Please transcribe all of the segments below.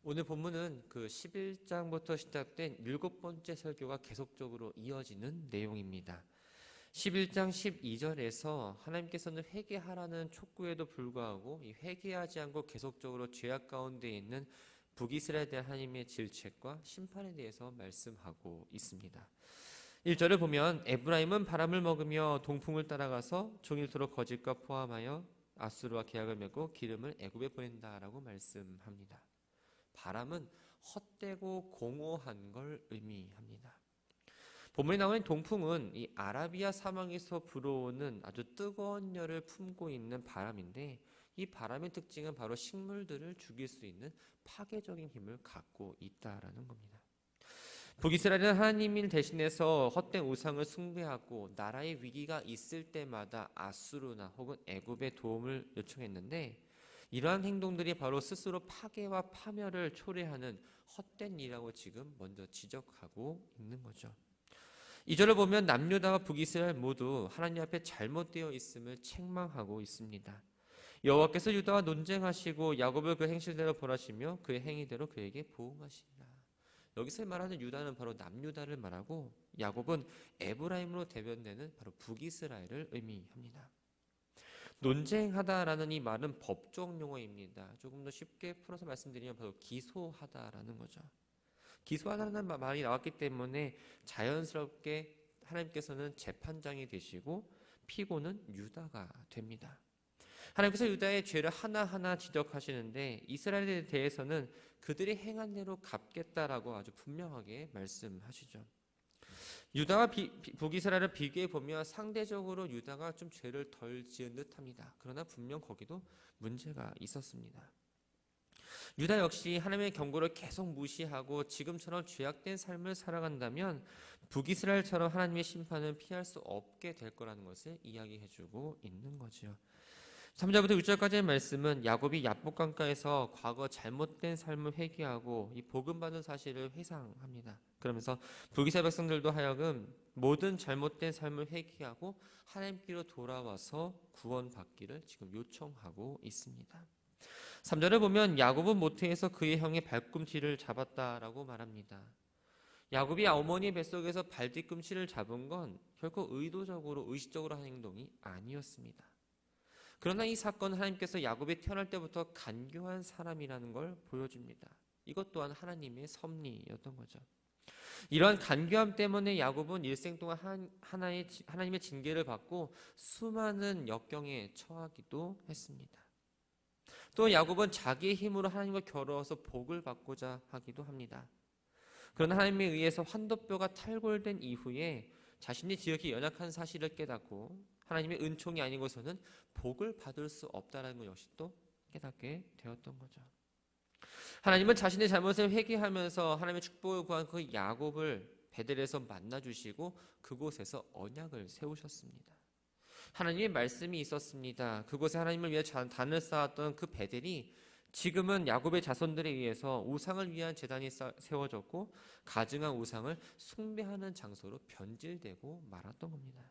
오늘 본문은 그 11장부터 시작된 7번째 설교가 계속적으로 이어지는 내용입니다. 11장 12절에서 하나님께서는 회개하라는 촉구에도 불구하고 이 회개하지 않고 계속적으로 죄악 가운데 있는 북이스라엘에 대한 하나님의 질책과 심판에 대해서 말씀하고 있습니다. 1절을 보면 에브라임은 바람을 먹으며 동풍을 따라가서 종일토록 거짓과 포함하여 아수르와 계약을 맺고 기름을 애굽에 보낸다라고 말씀합니다. 바람은 헛되고 공허한 걸 의미합니다. 본문에 나오는 동풍은 이 아라비아 사막에서 불어오는 아주 뜨거운 열을 품고 있는 바람인데, 이 바람의 특징은 바로 식물들을 죽일 수 있는 파괴적인 힘을 갖고 있다라는 겁니다. 북이스라엘은 하나님을 대신해서 헛된 우상을 숭배하고 나라의 위기가 있을 때마다 아수르나 혹은 애굽의 도움을 요청했는데, 이러한 행동들이 바로 스스로 파괴와 파멸을 초래하는 헛된 일이라고 지금 먼저 지적하고 있는 거죠. 이 절을 보면 남유다와 북이스라엘 모두 하나님 앞에 잘못되어 있음을 책망하고 있습니다. 여호와께서 유다와 논쟁하시고 야곱을 그 행실대로 벌하시며 그의 행위대로 그에게 보응하시리라. 여기서 말하는 유다는 바로 남유다를 말하고, 야곱은 에브라임으로 대변되는 바로 북이스라엘을 의미합니다. 논쟁하다라는 이 말은 법적 용어입니다. 조금 더 쉽게 풀어서 말씀드리면 바로 기소하다라는 거죠. 기소하다라는 말이 나왔기 때문에 자연스럽게 하나님께서는 재판장이 되시고 피고는 유다가 됩니다. 하나님께서 유다의 죄를 하나하나 지적하시는데, 이스라엘에 대해서는 그들이 행한 대로 갚겠다라고 아주 분명하게 말씀하시죠. 유다와 북이스라엘을 비교해 보면 상대적으로 유다가 좀 죄를 덜 지은 듯합니다. 그러나 분명 거기도 문제가 있었습니다. 유다 역시 하나님의 경고를 계속 무시하고 지금처럼 죄악된 삶을 살아간다면 북이스라엘처럼 하나님의 심판은 피할 수 없게 될 거라는 것을 이야기해주고 있는 거죠. 3절부터 6절까지의 말씀은 야곱이 야복강가에서 과거 잘못된 삶을 회개하고 이 복음받은 사실을 회상합니다. 그러면서 북이스라엘 백성들도 하여금 모든 잘못된 삶을 회개하고 하나님께로 돌아와서 구원받기를 지금 요청하고 있습니다. 3절을 보면 야곱은 모태에서 그의 형의 발꿈치를 잡았다라고 말합니다. 야곱이 어머니의 뱃속에서 발뒤꿈치를 잡은 건 결코 의도적으로 의식적으로 한 행동이 아니었습니다. 그러나 이 사건은 하나님께서 야곱이 태어날 때부터 간교한 사람이라는 걸 보여줍니다. 이것 또한 하나님의 섭리였던 거죠. 이러한 간교함 때문에 야곱은 일생 동안 하나님의 징계를 받고 수많은 역경에 처하기도 했습니다. 또 야곱은 자기의 힘으로 하나님과 겨루어서 복을 받고자 하기도 합니다. 그러나 하나님에 의해서 환도뼈가 탈골된 이후에 자신이 지극히 연약한 사실을 깨닫고 하나님의 은총이 아니고서는 복을 받을 수 없다는 것 역시 또 깨닫게 되었던 거죠. 하나님은 자신의 잘못을 회개하면서 하나님의 축복을 구한 그 야곱을 베델에서 만나주시고 그곳에서 언약을 세우셨습니다. 하나님의 말씀이 있었습니다. 그곳에 하나님을 위해 단을 쌓았던 그 베델이 지금은 야곱의 자손들에 의해서 우상을 위한 제단이 세워졌고 가증한 우상을 숭배하는 장소로 변질되고 말았던 겁니다.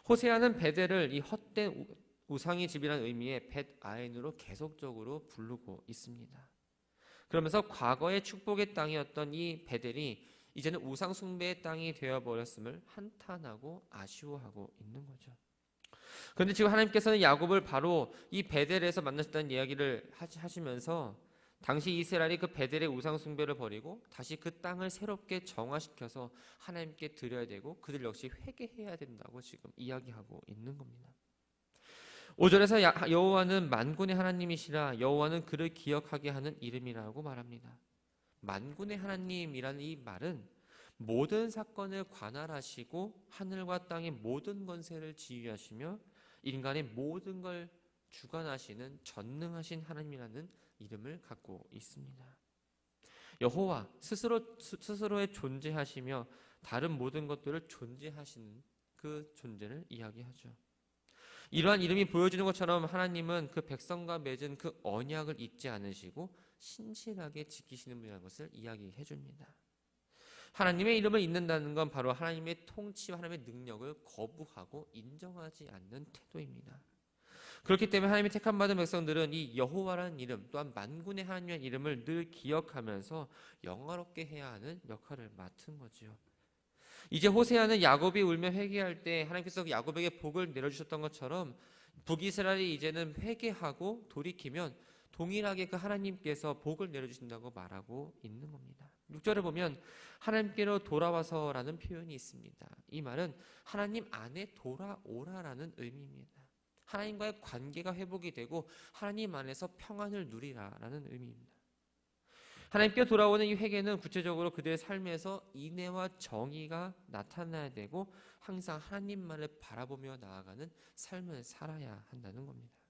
호세아는 베델을 이 헛된 우상의 집이라는 의미의 벳아엔으로 계속적으로 부르고 있습니다. 그러면서 과거의 축복의 땅이었던 이 베델이 이제는 우상 숭배의 땅이 되어버렸음을 한탄하고 아쉬워하고 있는 거죠. 그런데 지금 하나님께서는 야곱을 바로 이 베델에서 만나셨다는 이야기를 하시면서 당시 이스라엘이 그 베델의 우상 숭배를 버리고 다시 그 땅을 새롭게 정화시켜서 하나님께 드려야 되고 그들 역시 회개해야 된다고 지금 이야기하고 있는 겁니다. 5절에서 여호와는 만군의 하나님이시라 여호와는 그를 기억하게 하는 이름이라고 말합니다. 만군의 하나님이라는 이 말은 모든 사건을 관할하시고 하늘과 땅의 모든 권세를 지휘하시며 인간의 모든 걸 주관하시는 전능하신 하나님이라는 이름을 갖고 있습니다. 여호와 스스로의 존재하시며 다른 모든 것들을 존재하시는 그 존재를 이야기하죠. 이러한 이름이 보여주는 것처럼 하나님은 그 백성과 맺은 그 언약을 잊지 않으시고 신실하게 지키시는 분이라는 것을 이야기해 줍니다. 하나님의 이름을 잊는다는 건 바로 하나님의 통치와 하나님의 능력을 거부하고 인정하지 않는 태도입니다. 그렇기 때문에 하나님이 택함 받은 백성들은 이 여호와라는 이름 또한 만군의 하나님의 이름을 늘 기억하면서 영화롭게 해야 하는 역할을 맡은 거지요. 이제 호세아는 야곱이 울며 회개할 때 하나님께서 야곱에게 복을 내려주셨던 것처럼 북이스라엘이 이제는 회개하고 돌이키면 동일하게 그 하나님께서 복을 내려주신다고 말하고 있는 겁니다. 6절에 보면 하나님께로 돌아와서라는 표현이 있습니다. 이 말은 하나님 안에 돌아오라라는 의미입니다. 하나님과의 관계가 회복이 되고 하나님 안에서 평안을 누리라라는 의미입니다. 하나님께 돌아오는 이 회개는 구체적으로 그들의 삶에서 인애와 정의가 나타나야 되고 항상 하나님만을 바라보며 나아가는 삶을 살아야 한다는 겁니다.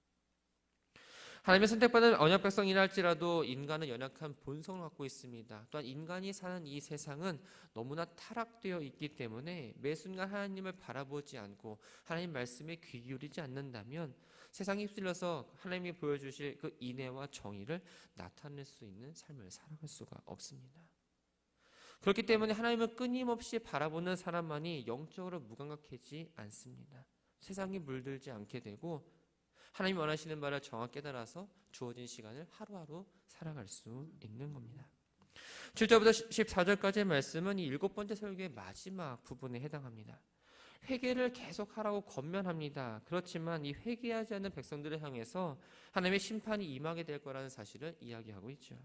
하나님의 선택받은 언약 백성이라 할지라도 인간은 연약한 본성을 갖고 있습니다. 또한 인간이 사는 이 세상은 너무나 타락되어 있기 때문에 매 순간 하나님을 바라보지 않고 하나님 말씀에 귀 기울이지 않는다면 세상에 휩쓸려서 하나님이 보여주실 그 인애와 정의를 나타낼 수 있는 삶을 살아갈 수가 없습니다. 그렇기 때문에 하나님을 끊임없이 바라보는 사람만이 영적으로 무감각해지지 않습니다. 세상에 물들지 않게 되고 하나님이 원하시는 바를 정확히 깨달아서 주어진 시간을 하루하루 살아갈 수 있는 겁니다. 7절부터 14절까지의 말씀은 이 7번째 설교의 마지막 부분에 해당합니다. 회개를 계속하라고 권면합니다. 그렇지만 이 회개하지 않는 백성들을 향해서 하나님의 심판이 임하게 될 거라는 사실을 이야기하고 있죠.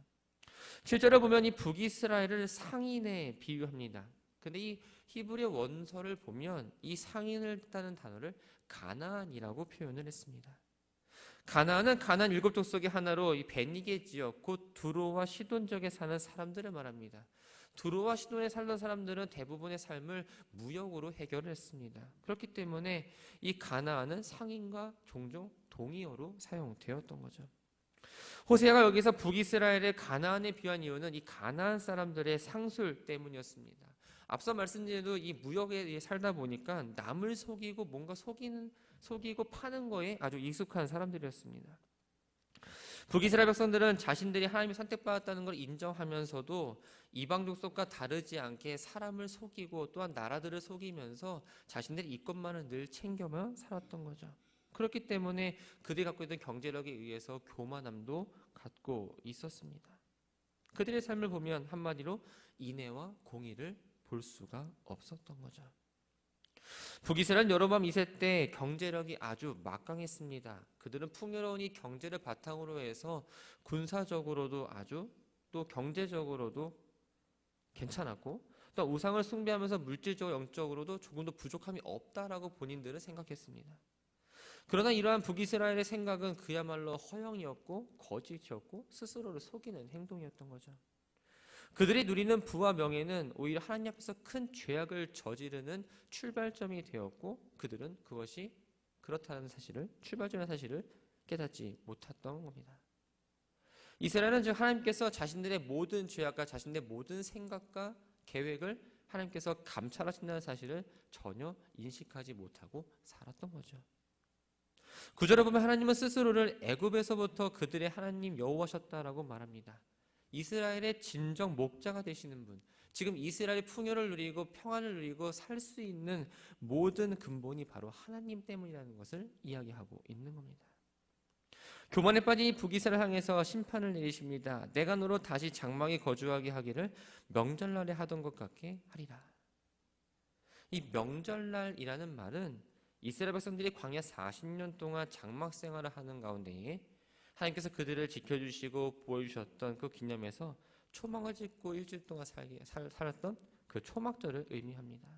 7절에 보면 이 북이스라엘을 상인에 비유합니다. 근데 이 히브리 원서를 보면 이 상인을 뜻하는 단어를 가나안이라고 표현을 했습니다. 가나안은 가나안 7족 속의 하나로 이 베니게 지역 곧 두로와 시돈 지역에 사는 사람들을 말합니다. 두로와 시돈에 살던 사람들은 대부분의 삶을 무역으로 해결을 했습니다. 그렇기 때문에 이 가나안은 상인과 종종 동의어로 사용되었던 거죠. 호세아가 여기서 북이스라엘의 가나안에 비유한 이유는 이 가나안 사람들의 상술 때문이었습니다. 앞서 말씀드린 대로 이 무역에 살다 보니까 남을 속이고 뭔가 속이고 파는 거에 아주 익숙한 사람들이었습니다. 북이스라엘 백성들은 자신들이 하나님이 선택받았다는 걸 인정하면서도 이방 족속과 다르지 않게 사람을 속이고 또한 나라들을 속이면서 자신들이 이것만을 늘 챙겨만 살았던 거죠. 그렇기 때문에 그들이 갖고 있던 경제력에 의해서 교만함도 갖고 있었습니다. 그들의 삶을 보면 한마디로 인애와 공의를 볼 수가 없었던 거죠. 북이스라엘 여로보암 2세 때 경제력이 아주 막강했습니다. 그들은 풍요로운 이 경제를 바탕으로 해서 군사적으로도 아주 또 경제적으로도 괜찮았고 또 우상을 숭배하면서 물질적으로 영적으로도 조금 더 부족함이 없다라고 본인들은 생각했습니다. 그러나 이러한 북이스라엘의 생각은 그야말로 허영이었고 거짓이었고 스스로를 속이는 행동이었던 거죠. 그들이 누리는 부와 명예는 오히려 하나님 앞에서 큰 죄악을 저지르는 출발점이 되었고 그들은 그것이 그렇다는 사실을 출발점의 사실을 깨닫지 못했던 겁니다. 이스라엘은 즉 하나님께서 자신들의 모든 죄악과 자신들의 모든 생각과 계획을 하나님께서 감찰하신다는 사실을 전혀 인식하지 못하고 살았던 거죠. 9절에 보면 하나님은 스스로를 애굽에서부터 그들의 하나님 여호와셨다라고 말합니다. 이스라엘의 진정 목자가 되시는 분, 지금 이스라엘의 풍요를 누리고 평안을 누리고 살 수 있는 모든 근본이 바로 하나님 때문이라는 것을 이야기하고 있는 겁니다. 교만에 빠진 이 북이스라엘 향해서 심판을 내리십니다. 내가 너로 다시 장막에 거주하게 하기를 명절날에 하던 것 같게 하리라. 이 명절날이라는 말은 이스라엘 백성들이 광야 40년 동안 장막 생활을 하는 가운데에 하나님께서 그들을 지켜주시고 보여주셨던 그 기념에서 초막을 짓고 일주일 동안 살았던 그 초막절을 의미합니다.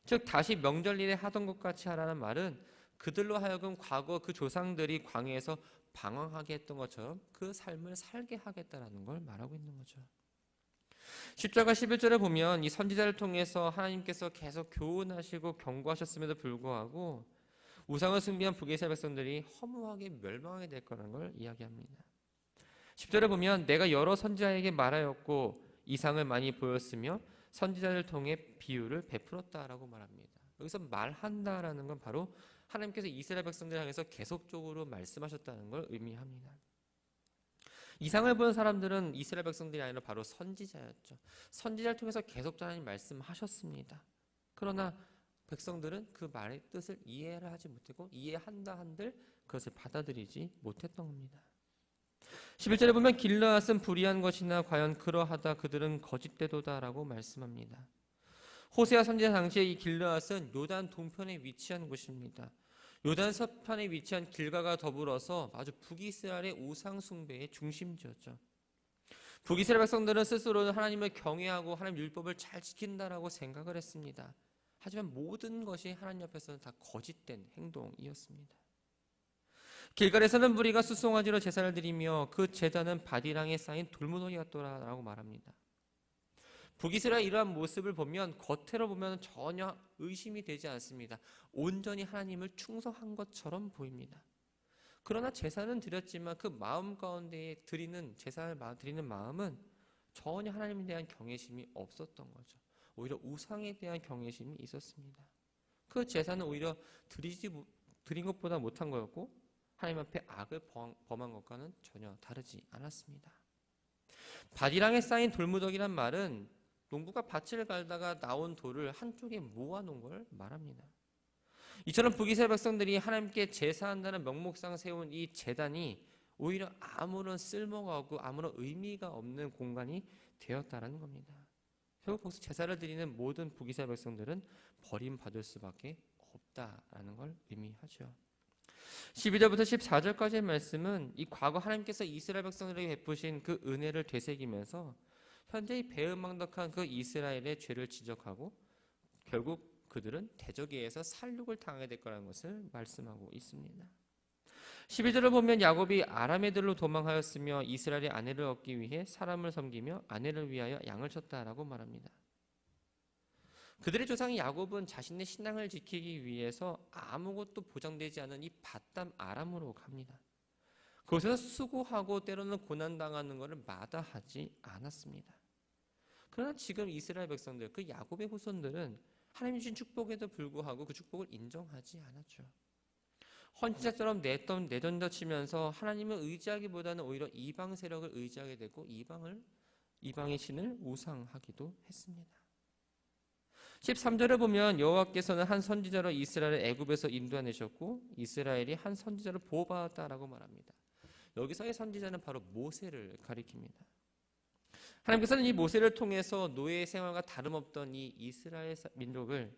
즉 다시 명절일에 하던 것 같이 하라는 말은 그들로 하여금 과거 그 조상들이 광야에서 방황하게 했던 것처럼 그 삶을 살게 하겠다라는 걸 말하고 있는 거죠. 10절과 11절에 보면 이 선지자를 통해서 하나님께서 계속 교훈하시고 경고하셨음에도 불구하고 우상을 숭배한 북이스라엘 백성들이 허무하게 멸망하게 될 거라는 걸 이야기합니다. 10절에 보면 내가 여러 선지자에게 말하였고 이상을 많이 보였으며 선지자를 통해 비유를 베풀었다라고 말합니다. 여기서 말한다라는 건 바로 하나님께서 이스라엘 백성들 향해서 계속적으로 말씀하셨다는 걸 의미합니다. 이상을 보는 사람들은 이스라엘 백성들이 아니라 바로 선지자였죠. 선지자를 통해서 계속 하나님 말씀하셨습니다. 그러나 백성들은 그 말의 뜻을 이해를 하지 못했고 이해한다 한들 그것을 받아들이지 못했던 겁니다. 11절에 보면 길르앗은 불의한 것이나 과연 그러하다 그들은 거짓되도다라고 말씀합니다. 호세아 선지자 당시에 이 길르앗은 요단 동편에 위치한 곳입니다. 요단 서편에 위치한 길가가 더불어서 아주 북이스라엘의 우상 숭배의 중심지였죠. 북이스라엘 백성들은 스스로는 하나님을 경외하고 하나님 율법을 잘 지킨다라고 생각을 했습니다. 하지만 모든 것이 하나님 앞에서는 다 거짓된 행동이었습니다. 길갈에서는 무리가 수송아지로 제사를 드리며 그 제단은 바디랑에 쌓인 돌무더기 같더라라고 말합니다. 북이스라엘 이러한 모습을 보면 겉으로 보면 전혀 의심이 되지 않습니다. 온전히 하나님을 충성한 것처럼 보입니다. 그러나 제사는 드렸지만 그 마음 가운데에 제사를 드리는 마음은 전혀 하나님에 대한 경외심이 없었던 거죠. 오히려 우상에 대한 경외심이 있었습니다. 그 제사는 오히려 드린 것보다 못한 거였고 하나님 앞에 악을 범한 것과는 전혀 다르지 않았습니다. 바디랑에 쌓인 돌무더기란 말은 농부가 밭을 갈다가 나온 돌을 한쪽에 모아놓은 걸 말합니다. 이처럼 북이스라엘 백성들이 하나님께 제사한다는 명목상 세운 이 제단이 오히려 아무런 쓸모가 없고 아무런 의미가 없는 공간이 되었다라는 겁니다. 결국 거기서 제사를 드리는 모든 북이스라엘 백성들은 버림받을 수밖에 없다라는 걸 의미하죠. 12절부터 14절까지의 말씀은 이 과거 하나님께서 이스라엘 백성들에게 베푸신 그 은혜를 되새기면서 현재 이 배은망덕한 그 이스라엘의 죄를 지적하고 결국 그들은 대적에서 살육을 당하게 될 거라는 것을 말씀하고 있습니다. 12절을 보면 야곱이 아람애들로 도망하였으며 이스라엘의 아내를 얻기 위해 사람을 섬기며 아내를 위하여 양을 쳤다라고 말합니다. 그들의 조상 야곱은 자신의 신앙을 지키기 위해서 아무것도 보장되지 않은 이 밧담 아람으로 갑니다. 그곳에서 수고하고 때로는 고난당하는 것을 마다하지 않았습니다. 그러나 지금 이스라엘 백성들, 그 야곱의 후손들은 하나님 주신 축복에도 불구하고 그 축복을 인정하지 않았죠. 헌신자처럼 내던져치면서 하나님을 의지하기보다는 오히려 이방 세력을 의지하게 되고 이방의 신을 우상하기도 했습니다. 13절을 보면 여호와께서는 한 선지자로 이스라엘을 애굽에서 인도하내셨고 이스라엘이 한 선지자를 보호받았다라고 말합니다. 여기서의 선지자는 바로 모세를 가리킵니다. 하나님께서는 이 모세를 통해서 노예의 생활과 다름없던 이 이스라엘 민족을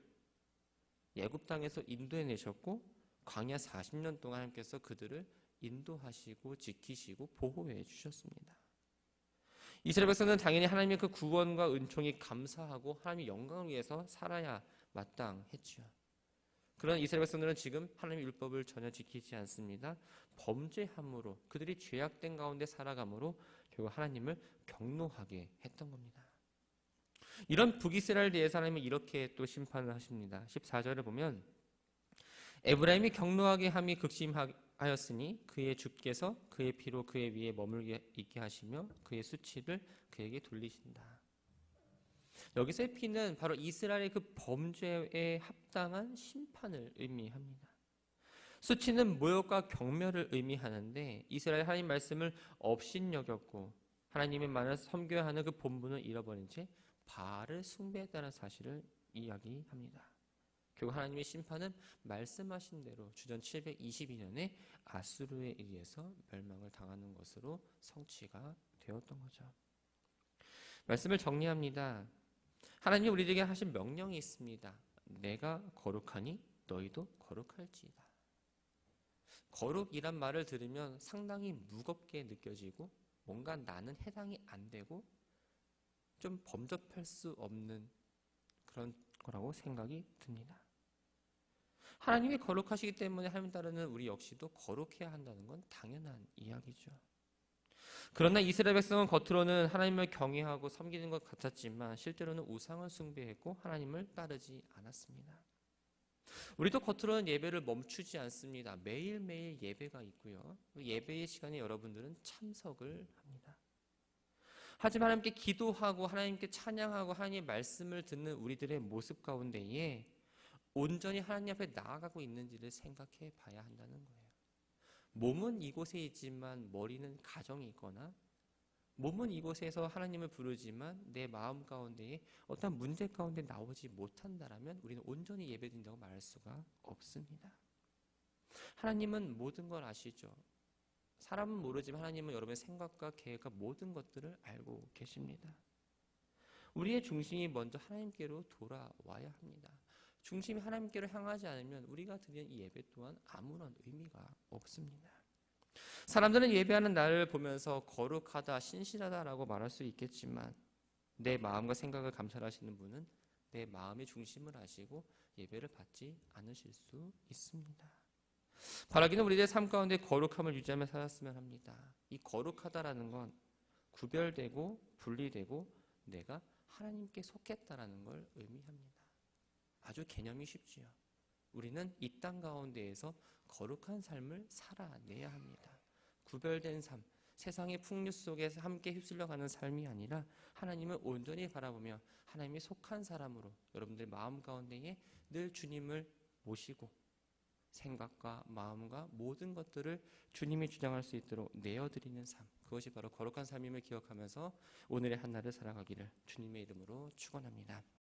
애굽 땅에서 인도해내셨고 광야 40년 동안 하나님께서 그들을 인도하시고 지키시고 보호해 주셨습니다. 이스라엘 백성은 당연히 하나님의 그 구원과 은총이 감사하고 하나님의 영광을 위해서 살아야 마땅했죠. 그런 이스라엘 백성들은 지금 하나님의 율법을 전혀 지키지 않습니다. 범죄함으로 그들이 죄악된 가운데 살아감으로 결국 하나님을 경노하게 했던 겁니다. 이런 북이스라엘에 대해서 하나님은 이렇게 또 심판을 하십니다. 14절을 보면 에브라임이 경노하게 함이 극심하였으니 그의 주께서 그의 피로 그의 위에 머물게 있게 하시며 그의 수치를 그에게 돌리신다. 여기서의 피는 바로 이스라엘의 그 범죄에 합당한 심판을 의미합니다. 수치는 모욕과 경멸을 의미하는데 이스라엘 하나님 말씀을 업신여겼고 하나님의 말을 섬겨야 하는 그 본분을 잃어버린 채 바알을 숭배했다는 사실을 이야기합니다. 결국 하나님의 심판은 말씀하신 대로 주전 722년에 아수르에 의해서 멸망을 당하는 것으로 성취가 되었던 거죠. 말씀을 정리합니다. 하나님이 우리에게 하신 명령이 있습니다. 내가 거룩하니 너희도 거룩할지이다. 거룩이란 말을 들으면 상당히 무겁게 느껴지고 뭔가 나는 해당이 안 되고 좀 범접할 수 없는 그런 거라고 생각이 듭니다. 하나님이 거룩하시기 때문에 하나님 따르는 우리 역시도 거룩해야 한다는 건 당연한 이야기죠. 그러나 이스라엘 백성은 겉으로는 하나님을 경외하고 섬기는 것 같았지만 실제로는 우상을 숭배했고 하나님을 따르지 않았습니다. 우리도 겉으로는 예배를 멈추지 않습니다. 매일매일 예배가 있고요. 예배의 시간에 여러분들은 참석을 합니다. 하지만 하나님께 기도하고 하나님께 찬양하고 하나님의 말씀을 듣는 우리들의 모습 가운데에 온전히 하나님 앞에 나아가고 있는지를 생각해 봐야 한다는 거예요. 몸은 이곳에 있지만 머리는 가정에 있거나 몸은 이곳에서 하나님을 부르지만 내 마음 가운데에 어떤 문제 가운데 나오지 못한다라면 우리는 온전히 예배드린다고 말할 수가 없습니다. 하나님은 모든 걸 아시죠. 사람은 모르지만 하나님은 여러분의 생각과 계획과 모든 것들을 알고 계십니다. 우리의 중심이 먼저 하나님께로 돌아와야 합니다. 중심이 하나님께로 향하지 않으면 우리가 드리는 이 예배 또한 아무런 의미가 없습니다. 사람들은 예배하는 나를 보면서 거룩하다, 신실하다라고 말할 수 있겠지만 내 마음과 생각을 감찰하시는 분은 내 마음의 중심을 아시고 예배를 받지 않으실 수 있습니다. 바라기는 우리들의 삶 가운데 거룩함을 유지하며 살았으면 합니다. 이 거룩하다라는 건 구별되고 분리되고 내가 하나님께 속했다라는 걸 의미합니다. 아주 개념이 쉽지요. 우리는 이 땅 가운데에서 거룩한 삶을 살아내야 합니다. 구별된 삶, 세상의 풍류 속에서 함께 휩쓸려가는 삶이 아니라 하나님을 온전히 바라보며 하나님이 속한 사람으로 여러분들 마음 가운데에 늘 주님을 모시고 생각과 마음과 모든 것들을 주님이 주장할 수 있도록 내어드리는 삶, 그것이 바로 거룩한 삶임을 기억하면서 오늘의 한날을 살아가기를 주님의 이름으로 축원합니다.